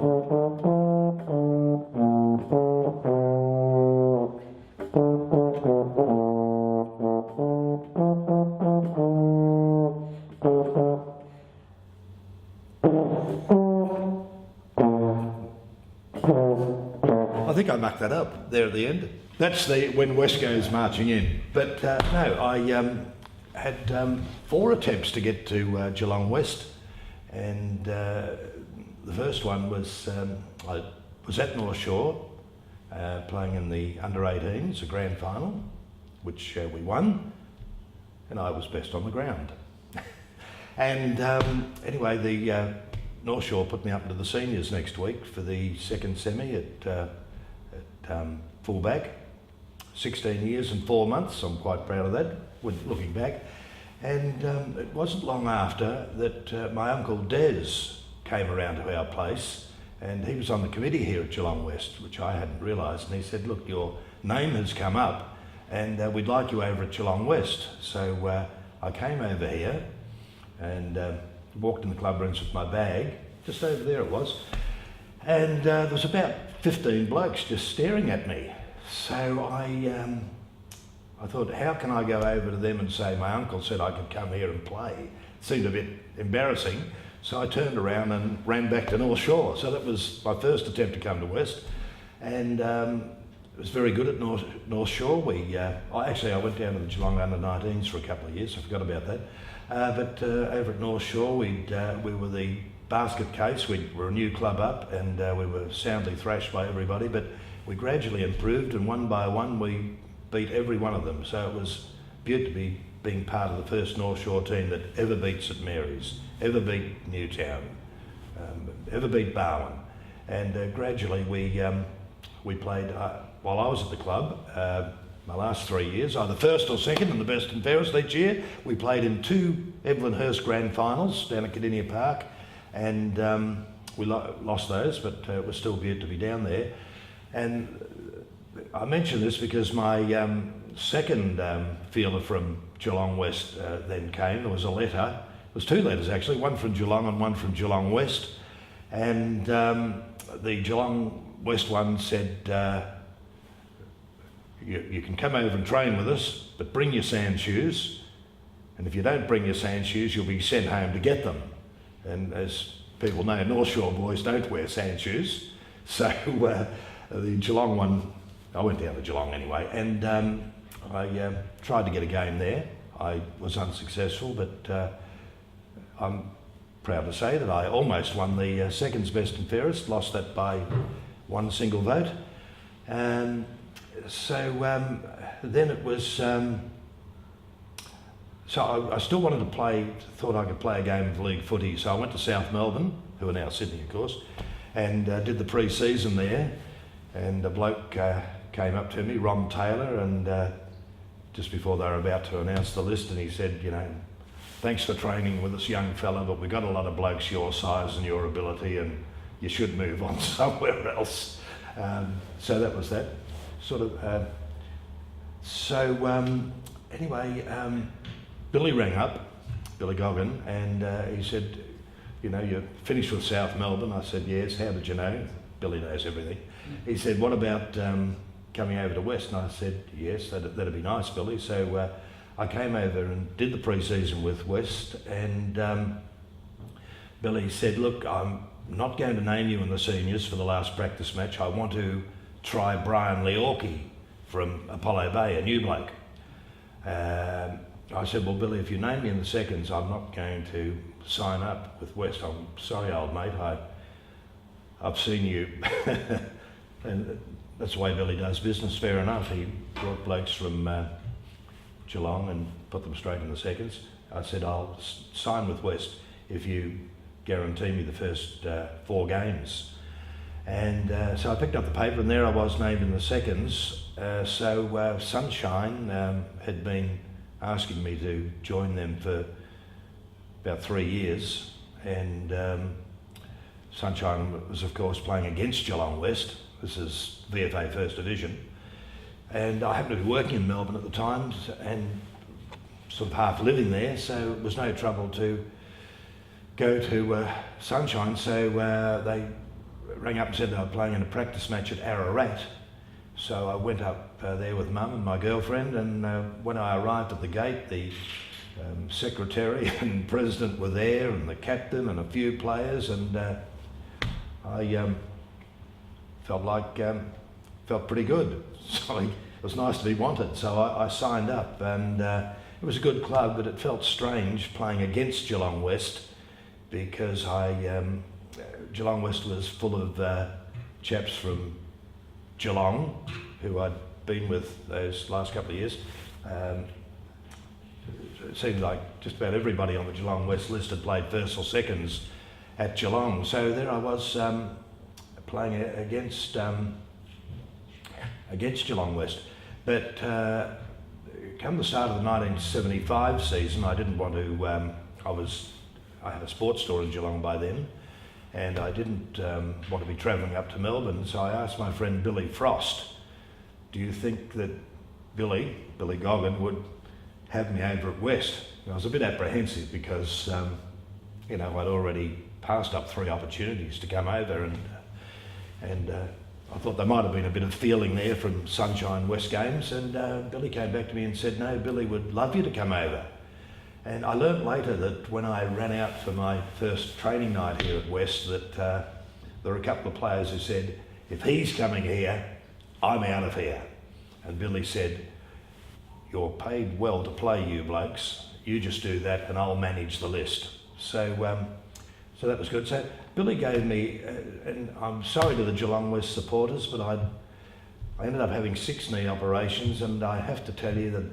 I think I mucked that up there at the end. That's when West goes marching in. But no, I had 4 attempts to get to Geelong West, and the first one was I was at North Shore playing in the under-18s, a grand final, which we won, and I was best on the ground. And anyway, the North Shore put me up into the seniors next week for the second semi at fullback. 16 years and 4 months, I'm quite proud of that, looking back. And it wasn't long after that my uncle Des came around to our place, and he was on the committee here at Geelong West, which I hadn't realised, and he said, look, your name has come up and we'd like you over at Geelong West. So I came over here and walked in the club rooms with my bag, just over there it was, and there was about 15 blokes just staring at me. So I thought, how can I go over to them and say my uncle said I could come here and play? It seemed a bit embarrassing, so I turned around and ran back to North Shore. So that was my first attempt to come to West, and it was very good at North Shore. I went down to the Geelong under-19s for a couple of years, I forgot about that. But over at North Shore, we were the basket case. We were a new club up, and we were soundly thrashed by everybody, but we gradually improved, and one by one we beat every one of them. So it was good to be being part of the first North Shore team that ever beat St Mary's, ever beat Newtown, ever beat Barwon. And gradually we played, while I was at the club, my last 3 years, either first or second in the best and fairest each year. We played in 2 Evelyn Hurst grand finals down at Cardinia Park, and we lost those, but it was still good to be down there. And I mention this because my second fielder from Geelong West then came. There was a letter, it was 2 letters actually, one from Geelong and one from Geelong West. And the Geelong West one said, you can come over and train with us, but bring your sand shoes. And if you don't bring your sand shoes, you'll be sent home to get them. And as people know, North Shore boys don't wear sand shoes. So the Geelong one, I went down to Geelong anyway, and I tried to get a game there. I was unsuccessful, but I'm proud to say that I almost won the seconds best and fairest, lost that by 1 single vote. So then it was, so I still wanted to play, thought I could play a game of league footy, so I went to South Melbourne, who are now Sydney of course, and did the pre-season there, and a bloke came up to me, Ron Taylor, and just before they were about to announce the list, and he said, you know, thanks for training with us, young fella, but we've got a lot of blokes your size and your ability, and you should move on somewhere else. So that was that. Sort of, anyway, Billy rang up, Billy Goggin, and he said, you know, you're finished with South Melbourne. I said, yes, how did you know? Billy knows everything. He said, what about coming over to West? And I said, yes, that'd be nice, Billy. So I came over and did the pre-season with West, and Billy said, look, I'm not going to name you in the seniors for the last practice match. I want to try Brian Leorki from Apollo Bay, a new bloke. I said, well, Billy, if you name me in the seconds, I'm not going to sign up with West. I'm sorry, old mate, I've seen you. And that's the way Billy does business, fair enough. He brought blokes from Geelong and put them straight in the seconds. I said, I'll sign with West if you guarantee me the first 4 games. And so I picked up the paper, and there I was named in the seconds. So Sunshine had been asking me to join them for about 3 years, and Sunshine was of course playing against Geelong West. This is VFA First Division, and I happened to be working in Melbourne at the time and sort of half living there, so it was no trouble to go to Sunshine. So they rang up and said they were playing in a practice match at Ararat. So I went up there with Mum and my girlfriend, and when I arrived at the gate, the secretary and president were there, and the captain and a few players, and I felt pretty good. So it was nice to be wanted. So I signed up, and it was a good club, but it felt strange playing against Geelong West, because Geelong West was full of chaps from Geelong, who I'd been with those last couple of years. It seemed like just about everybody on the Geelong West list had played first or seconds at Geelong. So there I was playing against Geelong West. But come the start of the 1975 season, I didn't want to. I had a sports store in Geelong by then, and I didn't want to be travelling up to Melbourne. So I asked my friend Billy Frost, "Do you think that Billy Goggin would have me over at West?" And I was a bit apprehensive because, I'd already passed up 3 opportunities to come over, and I thought there might have been a bit of feeling there from Sunshine West games, and Billy came back to me and said, "No, Billy would love you to come over." And I learnt later that when I ran out for my first training night here at West, that there were a couple of players who said, "If he's coming here, I'm out of here." And Billy said, "You're paid well to play, you blokes. You just do that and I'll manage the list." So that was good. So Billy gave me, and I'm sorry to the Geelong West supporters, but I ended up having 6 knee operations, and I have to tell you that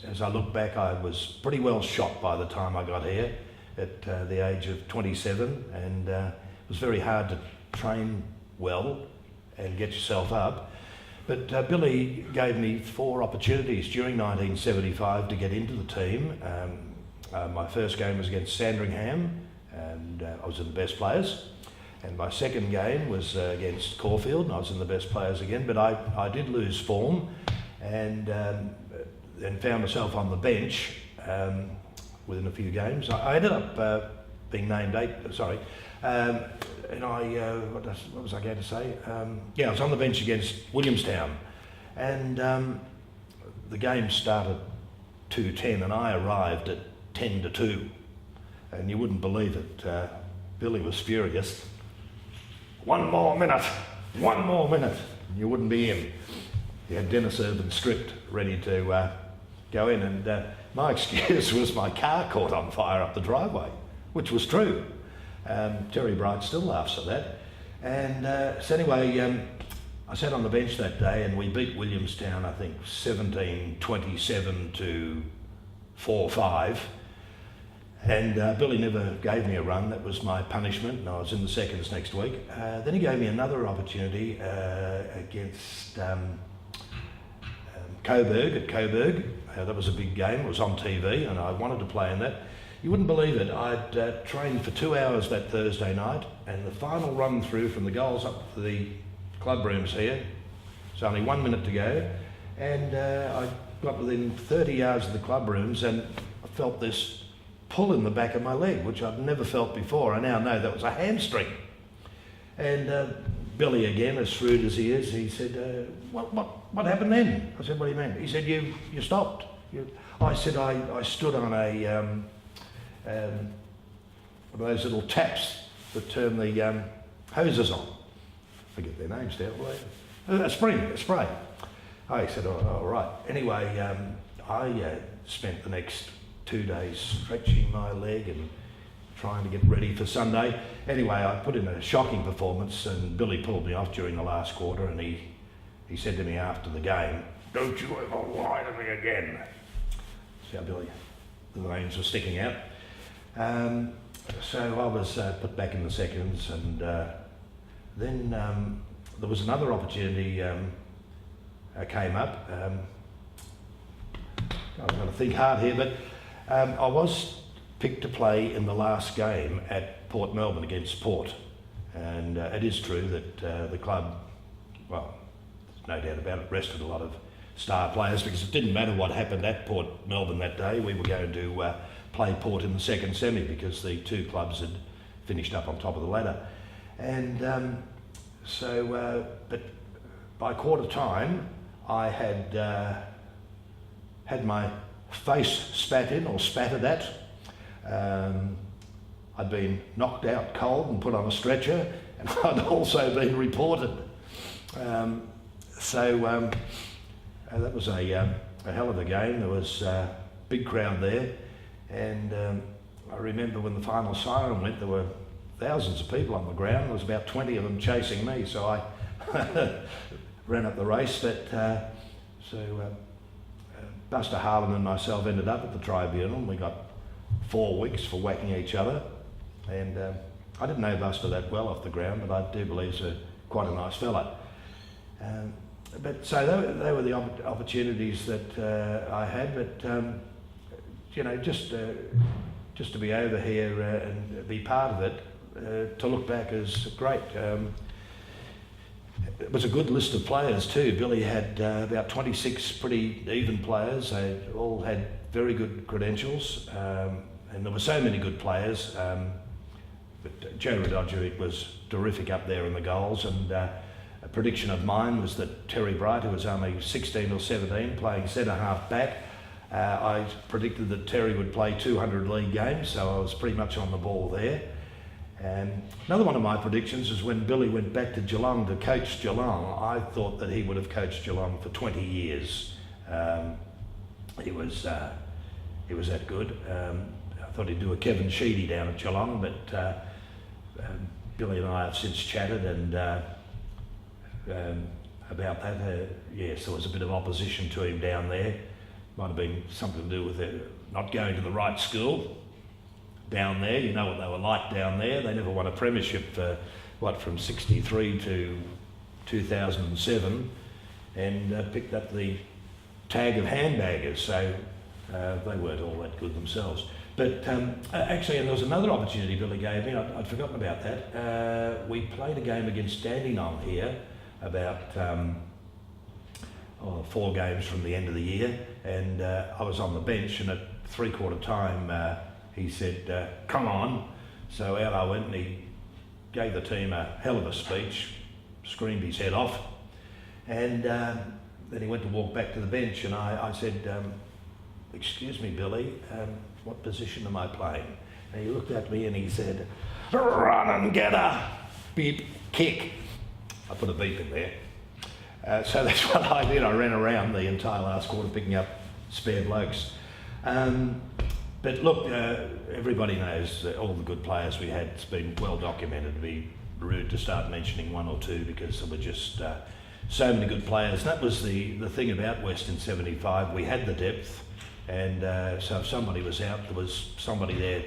as I look back, I was pretty well shot by the time I got here at the age of 27, and it was very hard to train well and get yourself up. But Billy gave me 4 opportunities during 1975 to get into the team. My first game was against Sandringham, and I was in the best players. And my second game was against Caulfield, and I was in the best players again. But I did lose form, and then found myself on the bench within a few games. I ended up being named 8. And what was I going to say? I was on the bench against Williamstown, and the game started 2:10, and I arrived at 10-2, and you wouldn't believe it. Billy was furious. One more minute. You wouldn't be in. He had dinner served and stripped, ready to go in, and my excuse was my car caught on fire up the driveway, which was true. Terry Bright still laughs at that. And so anyway, I sat on the bench that day, and we beat Williamstown, I think, 17-27 to 4-5. And Billy never gave me a run. That was my punishment, and I was in the seconds next week. Then he gave me another opportunity against Coburg at Coburg. That was a big game. It was on TV, and I wanted to play in that. You wouldn't believe it. I'd trained for 2 hours that Thursday night, and the final run through from the goals up to the club rooms here, it's only 1 minute to go, and I got within 30 yards of the club rooms, and I felt this pull in the back of my leg, which I'd never felt before. I now know that was a hamstring. And Billy, again, as shrewd as he is, he said, what happened then? I said, "What do you mean?" He said, you stopped. I said, I stood on a one of those little taps that turn the hoses on. I forget their names now. A spray. I said, all right. Anyway, I spent the next 2 days stretching my leg and trying to get ready for Sunday. Anyway, I put in a shocking performance, and Billy pulled me off during the last quarter, and he said to me after the game, "Don't you ever lie to me again." See how Billy, the veins were sticking out. So I was put back in the seconds, and then there was another opportunity came up. I've got to think hard here, but I was picked to play in the last game at Port Melbourne against Port, and it is true that the club, well, there's no doubt about it, rested a lot of star players, because it didn't matter what happened at Port Melbourne that day. We were going to play Port in the second semi, because the 2 clubs had finished up on top of the ladder. And But by quarter time, I had my face spat in or spattered at. I'd been knocked out cold and put on a stretcher, and I'd also been reported. That was a hell of a game. There was a big crowd there, and I remember when the final siren went, there were thousands of people on the ground. There was about 20 of them chasing me, so I ran up the race. Buster Harlan and myself ended up at the tribunal, and we got 4 weeks for whacking each other. And I didn't know Buster that well off the ground, but I do believe he's quite a nice fella. So they were the opportunities that I had, but just to be over here and be part of it, to look back is great. It was a good list of players too. Billy had about 26 pretty even players. They all had very good credentials, and there were so many good players. But Joe Radojevich was terrific up there in the goals, and a prediction of mine was that Terry Bright, who was only 16 or 17, playing centre half back, I predicted that Terry would play 200 league games, so I was pretty much on the ball there. And another one of my predictions is when Billy went back to Geelong to coach Geelong, I thought that he would have coached Geelong for 20 years. He was that good. I thought he'd do a Kevin Sheedy down at Geelong, but Billy and I have since chatted and about that. Yes, there was a bit of opposition to him down there. Might have been something to do with not going to the right school down there. You know what they were like down there. They never won a premiership for, from 63 to 2007, and picked up the tag of handbaggers, so they weren't all that good themselves. But actually, and there was another opportunity Billy gave me, I'd forgotten about that. We played a game against Dandenong here about 4 games from the end of the year, and I was on the bench, and at 3/4 time he said, come on. So out I went, and he gave the team a hell of a speech, screamed his head off, and then he went to walk back to the bench, and I said, excuse me, Billy, what position am I playing? And he looked at me and he said, run and get a beep kick. I put a beep in there. So that's what I did. I ran around the entire last quarter picking up spare blokes. But look, everybody knows all the good players we had. It's been well documented. It'd be rude to start mentioning one or two because there were just so many good players. And that was the thing about West in 75. We had the depth. And so if somebody was out, there was somebody there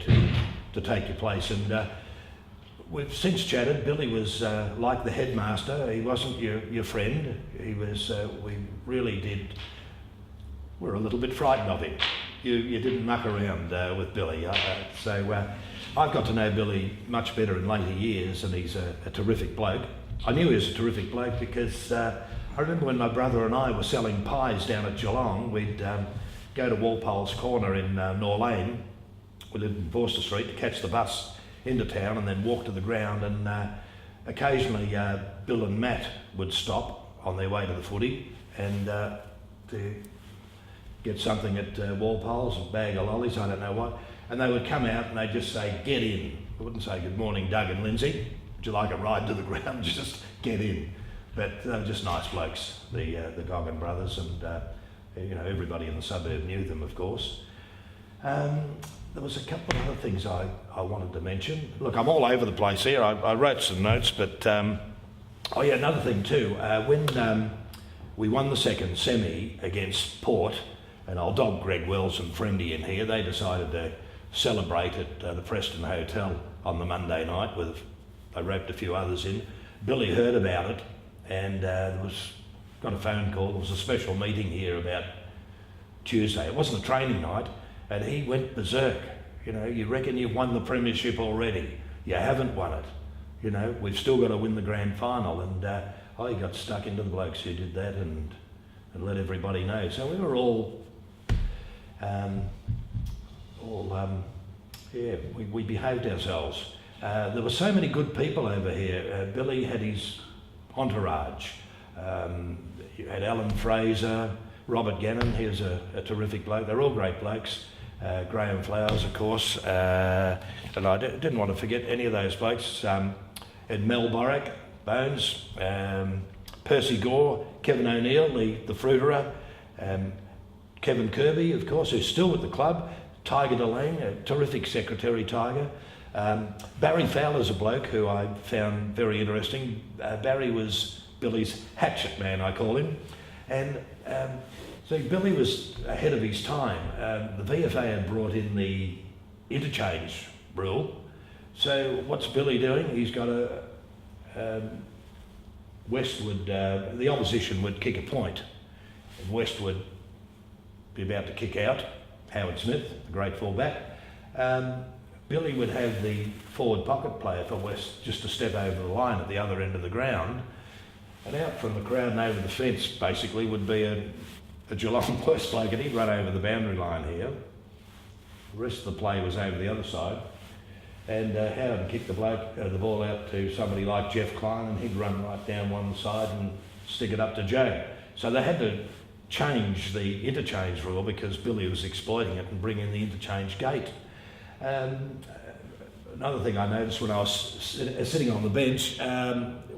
to take your place. And we've since chatted. Billy was like the headmaster. He wasn't your friend. He was. We were a little bit frightened of him. You didn't muck around with Billy. So I've got to know Billy much better in later years, and he's a terrific bloke. I knew he was a terrific bloke because I remember when my brother and I were selling pies down at Geelong. We'd go to Walpole's Corner in Norlane. We lived in Forster Street, to catch the bus into town and then walk to the ground, and occasionally Bill and Matt would stop on their way to the footy and to get something at Walpole's, a bag of lollies, I don't know what, and they would come out and they'd just say, get in. I wouldn't say good morning, Doug and Lindsay, would you like a ride to the ground? Just get in. But they were just nice blokes, the Goggin brothers, and everybody in the suburb knew them, of course. There was a couple of other things I wanted to mention. Look, I'm all over the place here. I wrote some notes, but another thing too. When we won the second semi against Port, and I'll dog Greg Wells and Friendy in here, they decided to celebrate at the Preston Hotel on the Monday night. They roped a few others in. Billy heard about it, and got a phone call. There was a special meeting here about Tuesday. It wasn't a training night, and he went berserk. You reckon you've won the premiership already? You haven't won it. We've still got to win the grand final. And he got stuck into the blokes who did that and let everybody know. So we were all we behaved ourselves. There were so many good people over here. Billy had his entourage. You had Alan Fraser, Robert Gannon, he was a terrific bloke. They're all great blokes. Graham Flowers, of course, and I didn't want to forget any of those blokes. Ed Mel Borack, Bones, Percy Gore, Kevin O'Neill, the fruiterer, Kevin Kirby, of course, who's still with the club, Tiger Delang, a terrific secretary, Tiger. Barry Fowler's a bloke who I found very interesting. Barry was Billy's hatchet man, I call him. And so Billy was ahead of his time. The VFA had brought in the interchange rule. So what's Billy doing? He's got West would, the opposition would kick a point, and West would be about to kick out Howard Smith, the great fullback. Billy would have the forward pocket player for West just to step over the line at the other end of the ground, and out from the crowd and over the fence basically would be a Geelong West bloke, and he'd run over the boundary line here. The rest of the play was over the other side, and Howard kicked the ball out to somebody like Jeff Klein, and he'd run right down one side and stick it up to Joe. So they had to change the interchange rule because Billy was exploiting it and bring in the interchange gate. Another thing I noticed when I was sitting on the bench,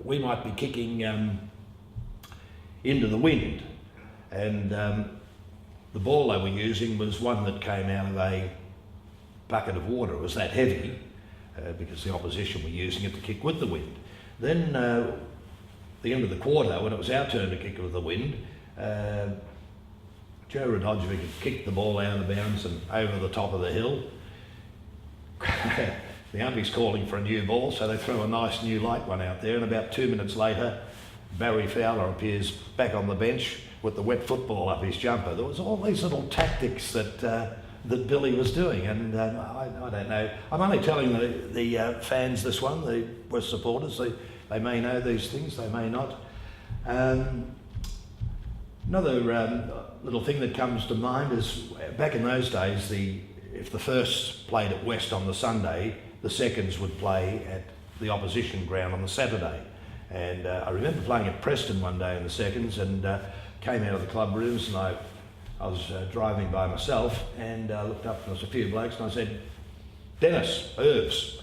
we might be kicking into the wind, and the ball they were using was one that came out of a bucket of water. It was that heavy because the opposition were using it to kick with the wind. Then the end of the quarter, when it was our turn to kick with the wind, Joe Radojevic had kicked the ball out of the bounds and over the top of the hill. The umpire's calling for a new ball, so they threw a nice new light one out there, and about 2 minutes later, Barry Fowler appears back on the bench with the wet football up his jumper. There was all these little tactics that Billy was doing, and I don't know. I'm only telling the fans this one, the West supporters. They may know these things, they may not. Another little thing that comes to mind is back in those days, if the firsts played at West on the Sunday, the seconds would play at the opposition ground on the Saturday. And I remember playing at Preston one day in the seconds, and came out of the club rooms, and I was driving by myself, and looked up and there was a few blokes, and I said, "Dennis, Irvs,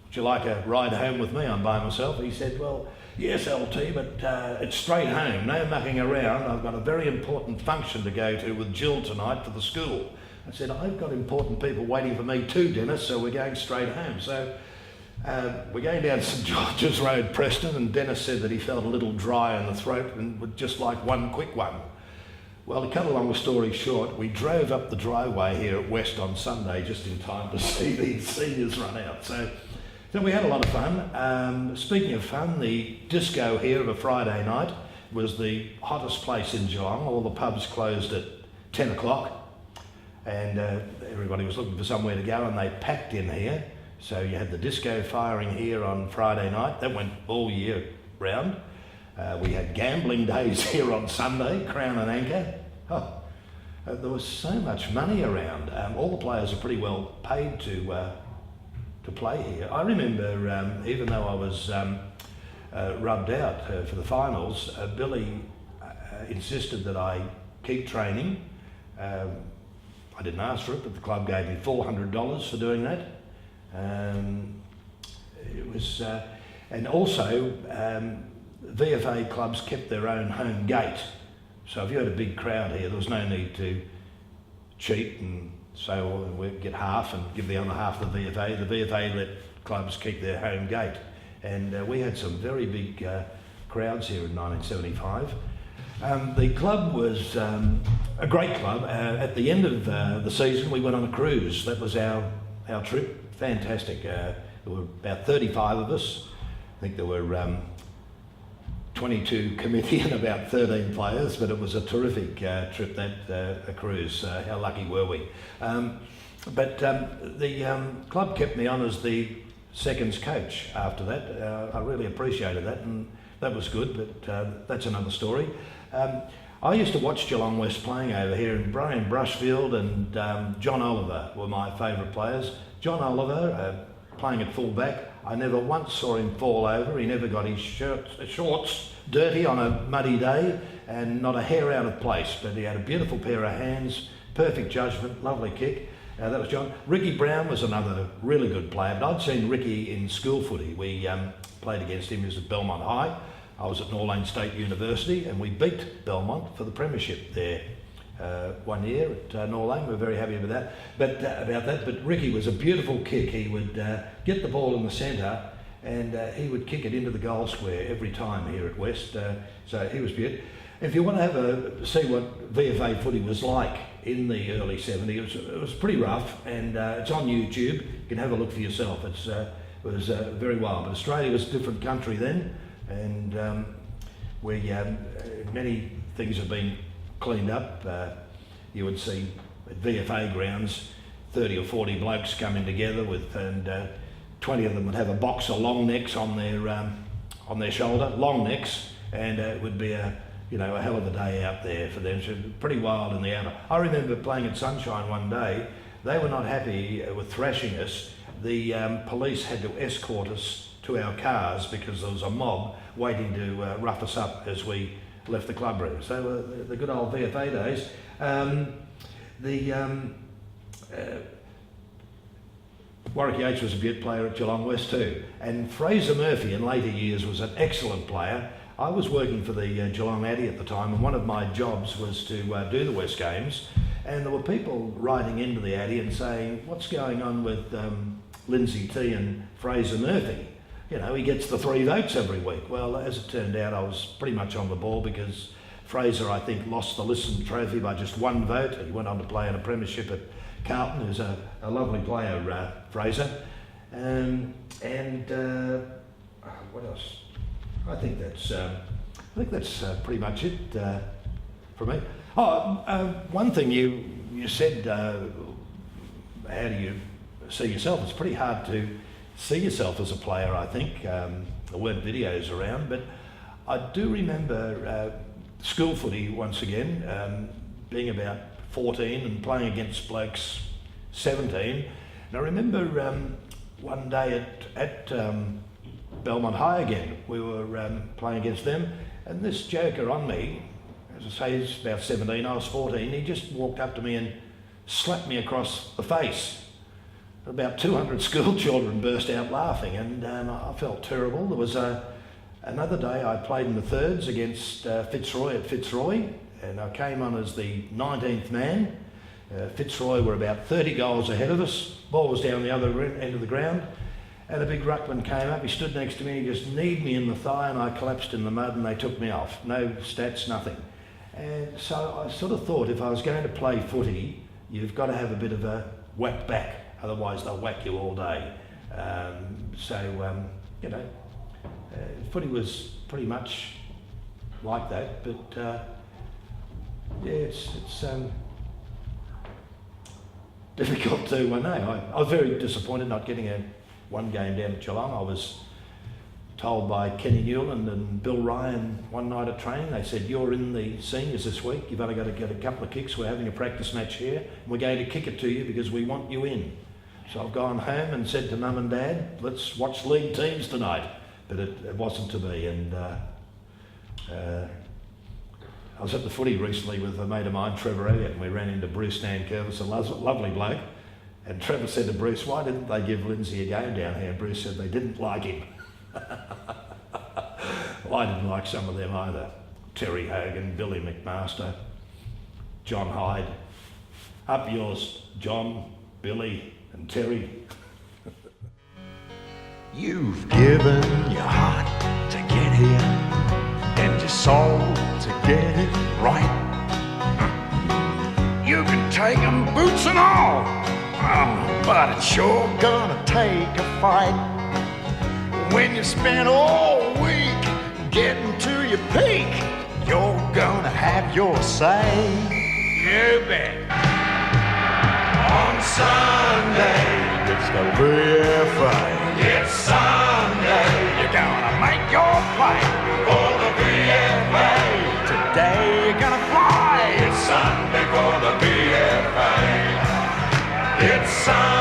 would you like a ride home with me? I'm by myself." He said, "Well, yes, LT, but it's straight home, no mucking around. I've got a very important function to go to with Jill tonight for the school." I said, "I've got important people waiting for me too, Dennis, so we're going straight home." So we're going down St George's Road, Preston, and Dennis said that he felt a little dry in the throat and would just like one quick one. Well, to cut a long story short, we drove up the driveway here at West on Sunday just in time to see the seniors run out. So we had a lot of fun. Speaking of fun, the disco here of a Friday night was the hottest place in Geelong. All the pubs closed at 10 o'clock. And everybody was looking for somewhere to go, and they packed in here. So you had the disco firing here on Friday night. That went all year round. We had gambling days here on Sunday, Crown and Anchor. There was so much money around. All the players are pretty well paid to play here. I remember, even though I was rubbed out for the finals, Billy insisted that I keep training. I didn't ask for it, but the club gave me $400 for doing that. It was, and also VFA clubs kept their own home gate. So if you had a big crowd here, there was no need to cheat and say, "Well, we'll get half and give the other half to the VFA." The VFA let clubs keep their home gate, and we had some very big crowds here in 1975. The club was a great club. At the end of the season, we went on a cruise. That was our trip. Fantastic. There were about 35 of us. I think there were 22 committee and about 13 players, but it was a terrific trip, a cruise. How lucky were we? But the club kept me on as the seconds coach after that. I really appreciated that, and that was good, but that's another story. I used to watch Geelong West playing over here, and Brian Brushfield and John Oliver were my favourite players. John Oliver, playing at full back, I never once saw him fall over. He never got his shorts dirty on a muddy day, and not a hair out of place. But he had a beautiful pair of hands, perfect judgment, lovely kick. That was John. Ricky Brown was another really good player, but I'd seen Ricky in school footy. We played against him. He was at Belmont High. I was at Norlane State University, and we beat Belmont for the premiership there one year at Norlane. We were very happy with that. But Ricky was a beautiful kick. He would get the ball in the centre, and he would kick it into the goal square every time here at West. So he was beautiful. If you want to see what VFA footy was like in the early 70s, it was pretty rough, and it's on YouTube. You can have a look for yourself. It was very wild. But Australia was a different country then, and many things have been cleaned up. You would see at VFA grounds 30 or 40 blokes coming together and 20 of them would have a box of long necks on their shoulder, long necks, and it would be a hell of a day out there for them. So pretty wild in the outer. I remember playing at Sunshine one day. They were not happy with thrashing us. The police had to escort us to our cars because there was a mob waiting to rough us up as we left the club room. So the good old VFA days. Warwick Yates was a beaut player at Geelong West too. And Fraser Murphy in later years was an excellent player. I was working for the Geelong Addy at the time, and one of my jobs was to do the West games, and there were people writing into the Addy and saying, what's going on with Lindsay T and Fraser Murphy? He gets the 3 votes every week. Well, as it turned out, I was pretty much on the ball because Fraser, I think, lost the Lisson Trophy by just 1 vote. He went on to play in a premiership at Carlton, who's a lovely player, Fraser. What else? I think that's pretty much it for me. One thing you said, how do you see yourself? It's pretty hard to see yourself as a player, I think. There weren't videos around, but I do remember school footy once again, being about 14 and playing against blokes 17. And I remember one day at Belmont High again, we were playing against them, and this joker on me, as I say, he's about 17, I was 14, he just walked up to me and slapped me across the face. About 200 school children burst out laughing, and I felt terrible. There was another day I played in the thirds against Fitzroy at Fitzroy, and I came on as the 19th man. Fitzroy were about 30 goals ahead of us. Ball was down the other end of the ground, and a big ruckman came up. He stood next to me and he just kneed me in the thigh, and I collapsed in the mud, and they took me off. No stats, nothing. And so I sort of thought, if I was going to play footy, you've got to have a bit of a whack back, otherwise they'll whack you all day. Footy was pretty much like that, but it's difficult to, I know. I was very disappointed not getting one game down at Geelong. I was told by Kenny Newland and Bill Ryan one night at training, they said, you're in the seniors this week, you've only got to get a couple of kicks, we're having a practice match here, and we're going to kick it to you because we want you in. So I've gone home and said to Mum and Dad, let's watch league teams tonight. But it wasn't to be, and I was at the footy recently with a mate of mine, Trevor Elliott, and we ran into Bruce Nankervis, a lovely bloke, and Trevor said to Bruce, why didn't they give Lindsay a game down here? And Bruce said they didn't like him. Well, I didn't like some of them either. Terry Hogan, Billy McMaster, John Hyde. Up yours, John, Billy and Terry. You've given your heart to get here and your soul to get it right. You can take 'em boots and all, but it's sure gonna take a fight. When you spend all week getting to your peak, you're gonna have your say. You bet. On Sunday, it's the VFA. It's Sunday, you're gonna make your play for the VFA. Today you're gonna fly. It's Sunday for the VFA. It's Sunday.